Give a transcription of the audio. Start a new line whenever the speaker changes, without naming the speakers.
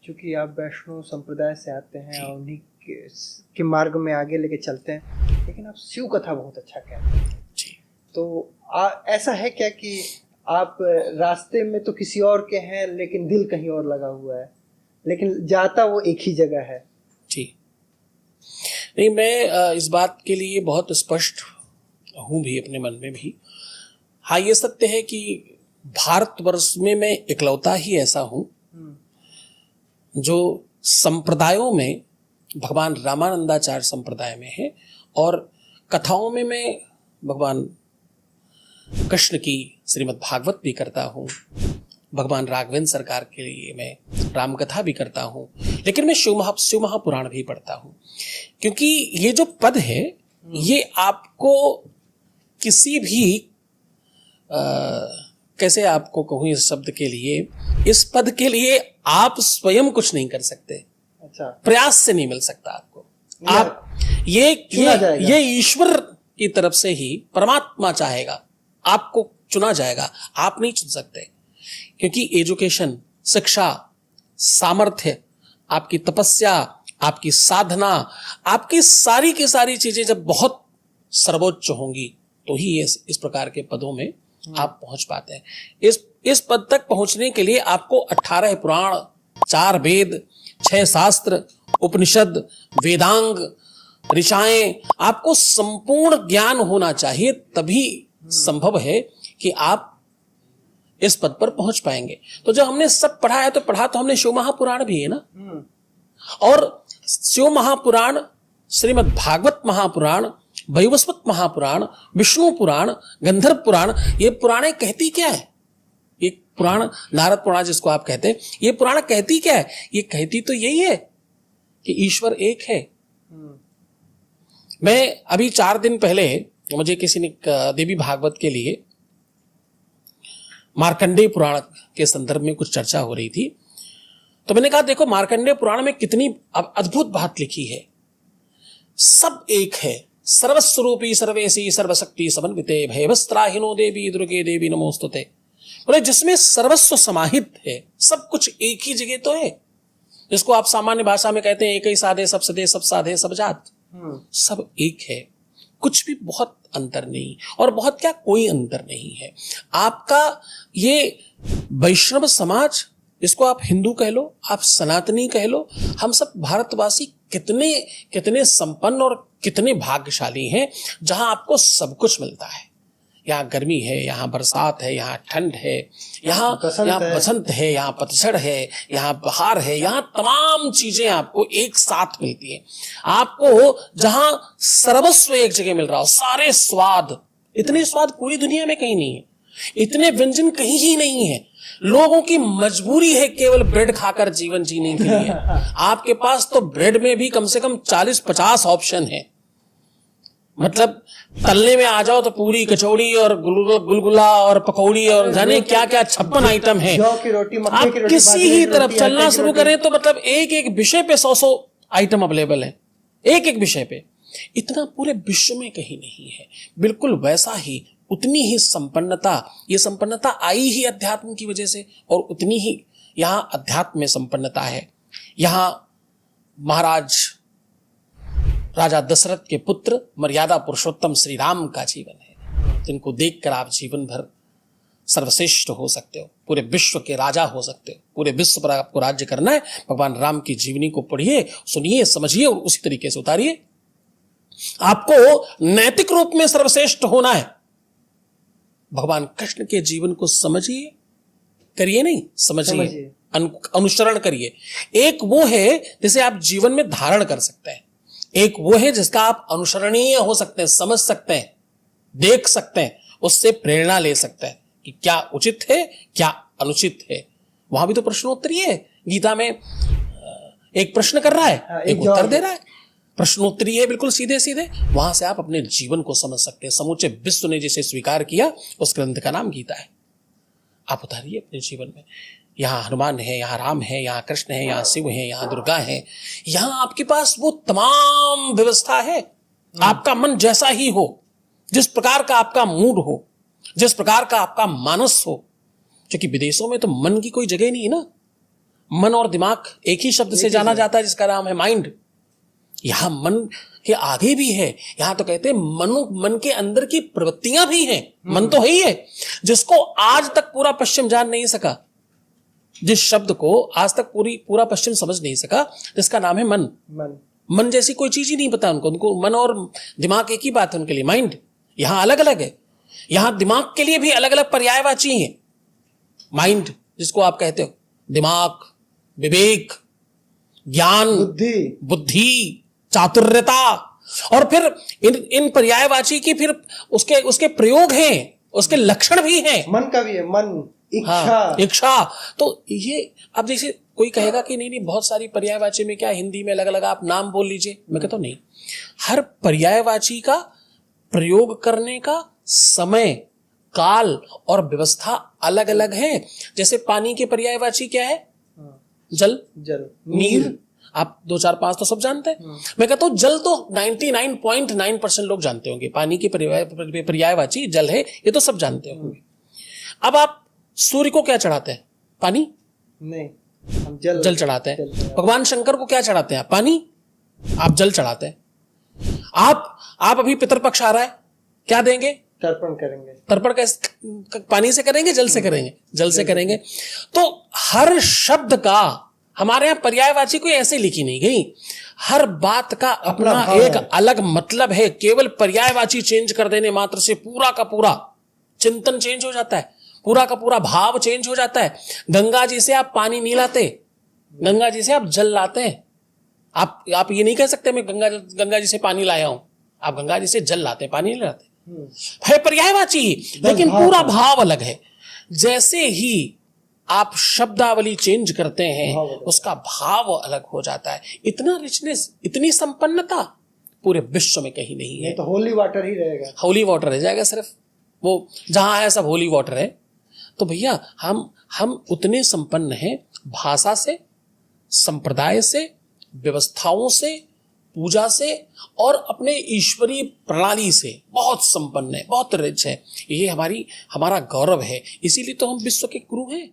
चूंकि आप वैष्णव संप्रदाय से आते हैं और उन्हीं के मार्ग में आगे लेके चलते हैं, लेकिन आप शिव कथा बहुत अच्छा कहते हैं
जी।
तो ऐसा है क्या कि आप रास्ते में तो किसी और के हैं लेकिन दिल कहीं और लगा हुआ है, लेकिन जाता वो एक ही जगह है?
जी नहीं, मैं इस बात के लिए बहुत स्पष्ट हूं भी अपने मन में भी। हाँ, ये सत्य है कि भारतवर्ष में मैं इकलौता ही ऐसा हूं जो संप्रदायों में भगवान रामानंदाचार्य संप्रदाय में है, और कथाओं में मैं भगवान कृष्ण की श्रीमद् भागवत भी करता हूँ, भगवान राघवेंद्र सरकार के लिए मैं राम कथा भी करता हूँ, लेकिन मैं शिव महापुराण भी पढ़ता हूँ। क्योंकि ये जो पद है ये आपको किसी भी कैसे आपको कहूँ इस शब्द के लिए, इस पद के लिए आप स्वयं कुछ नहीं कर सकते।
अच्छा,
प्रयास से नहीं मिल सकता आपको। आप ये ईश्वर की तरफ से ही, परमात्मा चाहेगा आपको चुना जाएगा, आप नहीं चुन सकते। क्योंकि एजुकेशन, शिक्षा, सामर्थ्य, आपकी तपस्या, आपकी साधना, आपकी सारी की सारी चीजें जब बहुत सर्वोच्च होंगी तो ही इस प्रकार के पदों में आप पहुंच पाते हैं। इस पद तक पहुंचने के लिए आपको 18 पुराण, 4 वेद, 6 शास्त्र, उपनिषद, वेदांग, ऋचाएं, आपको संपूर्ण ज्ञान होना चाहिए, तभी संभव है कि आप इस पद पर पहुंच पाएंगे। तो जब हमने सब पढ़ा है तो पढ़ा तो हमने शिव महापुराण भी है ना, और शिव महापुराण, श्रीमद् भागवत महापुराण, वैवस्वत महापुराण, विष्णु पुराण, गंधर्व पुराण, ये पुराणे कहती क्या है? ये पुराण, नारद पुराण जिसको आप कहते हैं, ये पुराण कहती क्या है? ये कहती तो यही है कि ईश्वर एक है। मैं अभी 4 दिन पहले मुझे किसी ने देवी भागवत के लिए मार्कंडेय पुराण के संदर्भ में कुछ चर्चा हो रही थी, तो मैंने कहा देखो मार्कंडेय पुराण में कितनी अद्भुत बात लिखी है। सब एक है, सर्वस्वरूपी सर्वेशी सर्वशक्ति समन्विते भयवस्त्राहिनो देवी दुर्गे देवी नमोस्तुते। बोले जिसमें सर्वस्व समाहित है, सब कुछ एक ही जगह तो है, जिसको आप सामान्य भाषा में कहते हैं एक ही साधे सब सदे, सब साधे सब जात, सब एक है, कुछ भी बहुत अंतर नहीं, और बहुत क्या कोई अंतर नहीं है। आपका ये वैष्णव समाज, इसको आप हिंदू कह लो, आप सनातनी कह लो, हम सब भारतवासी कितने कितने संपन्न और कितने भाग्यशाली हैं जहां आपको सब कुछ मिलता है। यहाँ गर्मी है, यहाँ बरसात है, यहाँ ठंड है, यहाँ बसंत है, यहाँ पतझड़ है, यहाँ बहार है, यहाँ तमाम चीजें आपको एक साथ मिलती हैं। आपको जहां सर्वस्व एक जगह मिल रहा हो, सारे स्वाद, इतने स्वाद पूरी दुनिया में कहीं नहीं है, इतने व्यंजन कहीं ही नहीं है। लोगों की मजबूरी है केवल ब्रेड खाकर जीवन जीने के लिए। आपके पास तो ब्रेड में भी कम से कम 40-50 ऑप्शन है। मतलब तलने में आ जाओ तो पूरी, कचौड़ी और गुलगुला और पकौड़ी और जाने क्या क्या 56 आइटम है। आप किसी ही तरफ चलना शुरू करें तो मतलब एक एक विषय पे 100 आइटम अवेलेबल है, एक एक विषय पे। इतना पूरे विश्व में कहीं नहीं है। बिल्कुल वैसा ही, उतनी ही संपन्नता, ये संपन्नता आई ही अध्यात्म की वजह से, और उतनी ही यहां अध्यात्म में संपन्नता है। यहां महाराज राजा दशरथ के पुत्र मर्यादा पुरुषोत्तम श्री राम का जीवन है, जिनको देखकर आप जीवन भर सर्वश्रेष्ठ हो सकते हो, पूरे विश्व के राजा हो सकते हो। पूरे विश्व पर आपको राज्य करना है, भगवान राम की जीवनी को पढ़िए, सुनिए, समझिए और उसी तरीके से उतारिए। आपको नैतिक रूप में सर्वश्रेष्ठ होना है, भगवान कृष्ण के जीवन को समझिए, करिए नहीं, समझिए, अनुसरण करिए। एक वो है जिसे आप जीवन में धारण कर सकते हैं, एक वो है जिसका आप अनुसरणीय हो सकते हैं, समझ सकते हैं, देख सकते हैं, उससे प्रेरणा ले सकते हैं कि क्या उचित है, क्या अनुचित है। वहां भी तो प्रश्नोत्तरी है। गीता में एक प्रश्न कर रहा है, एक उत्तर दे रहा है, प्रश्नोत्तरी है, बिल्कुल सीधे सीधे। वहां से आप अपने जीवन को समझ सकते हैं। समूचे विश्व ने जिसे स्वीकार किया, उस ग्रंथ का नाम गीता है। आप उतारिए अपने जीवन में। यहाँ हनुमान है, यहाँ राम है, यहाँ कृष्ण है, यहाँ शिव है, यहाँ दुर्गा है, यहाँ आपके पास वो तमाम व्यवस्था है। आपका मन जैसा ही हो, जिस प्रकार का आपका मूड हो, जिस प्रकार का आपका मानस हो, क्योंकि विदेशों में तो मन की कोई जगह नहीं है ना। मन और दिमाग एक ही शब्द से जाना जाता है जिसका नाम है माइंड। यहां मन के आगे भी है, यहां तो कहते हैं मन के अंदर की प्रवृत्तियां भी हैं। मन तो है ही है, जिसको आज तक पूरा पश्चिम जान नहीं सका, जिस शब्द को आज तक पूरा पश्चिम समझ नहीं सका, जिसका नाम है मन। मन जैसी कोई चीज ही नहीं पता उनको मन और दिमाग एक ही बात है उनके लिए। माइंड यहां अलग अलग है, यहां दिमाग के लिए भी अलग अलग पर्यायवाची है। माइंड जिसको आप कहते हो, दिमाग, विवेक, ज्ञान, बुद्धि, चातुर्यता, और फिर इन पर्यायवाची की फिर उसके प्रयोग हैं, उसके लक्षण भी हैं।
मन का भी है, मन, इच्छा।
हाँ, इच्छा। तो ये अब जैसे कोई कहेगा कि नहीं बहुत सारी पर्यायवाची में क्या हिंदी में अलग अलग आप नाम बोल लीजिए, मैं कहता हूं नहीं, हर पर्यायवाची का प्रयोग करने का समय, काल और व्यवस्था अलग अलग है। जैसे पानी के पर्यायवाची क्या है? जल, नीर। आप 2, 4, 5 तो सब जानते हैं। मैं कहता हूं जल तो 99.9% लोग जानते होंगे। पानी की पर्यायवाची जल है, ये तो सब जानते होंगे। अब आप सूर्य को क्या चढ़ाते हैं? पानी
नहीं, हम जल
चढ़ाते हैं। भगवान शंकर को क्या चढ़ाते हैं? पानी। आप जल चढ़ाते हैं। आप अभी पितरपक्ष आ रहा है, क्या देंगे?
तर्पण करेंगे।
तर्पण कैसे? पानी से करेंगे, जल से करेंगे? जल से करेंगे। तो हर शब्द का हमारे यहां पर्यायवाची कोई ऐसे लिखी नहीं गई, हर बात का अपना एक अलग मतलब है। केवल पर्यायवाची चेंज कर देने मात्र से पूरा का पूरा चिंतन चेंज हो जाता है, पूरा का पूरा भाव चेंज हो जाता है। गंगा जी से आप पानी नहीं लाते, गंगा जी से आप जल लाते हैं। आप ये नहीं कह सकते मैं गंगा जी से पानी लाया हूं। आप गंगा जी से जल लाते हैं, पानी नहीं लाते। है पर्यायवाची, लेकिन पूरा भाव अलग है। जैसे ही आप शब्दावली चेंज करते हैं, उसका भाव अलग हो जाता है। इतना रिचनेस, इतनी संपन्नता पूरे विश्व में कहीं नहीं है।
तो होली वाटर ही रहेगा,
होली वाटर रह जाएगा सिर्फ। वो जहां है सब होली वाटर है। तो भैया हम उतने संपन्न हैं, भाषा से, संप्रदाय से, व्यवस्थाओं से, पूजा से और अपने ईश्वरीय प्रणाली से बहुत संपन्न है, बहुत रिच है। ये हमारा गौरव है। इसीलिए तो हम विश्व के गुरु हैं।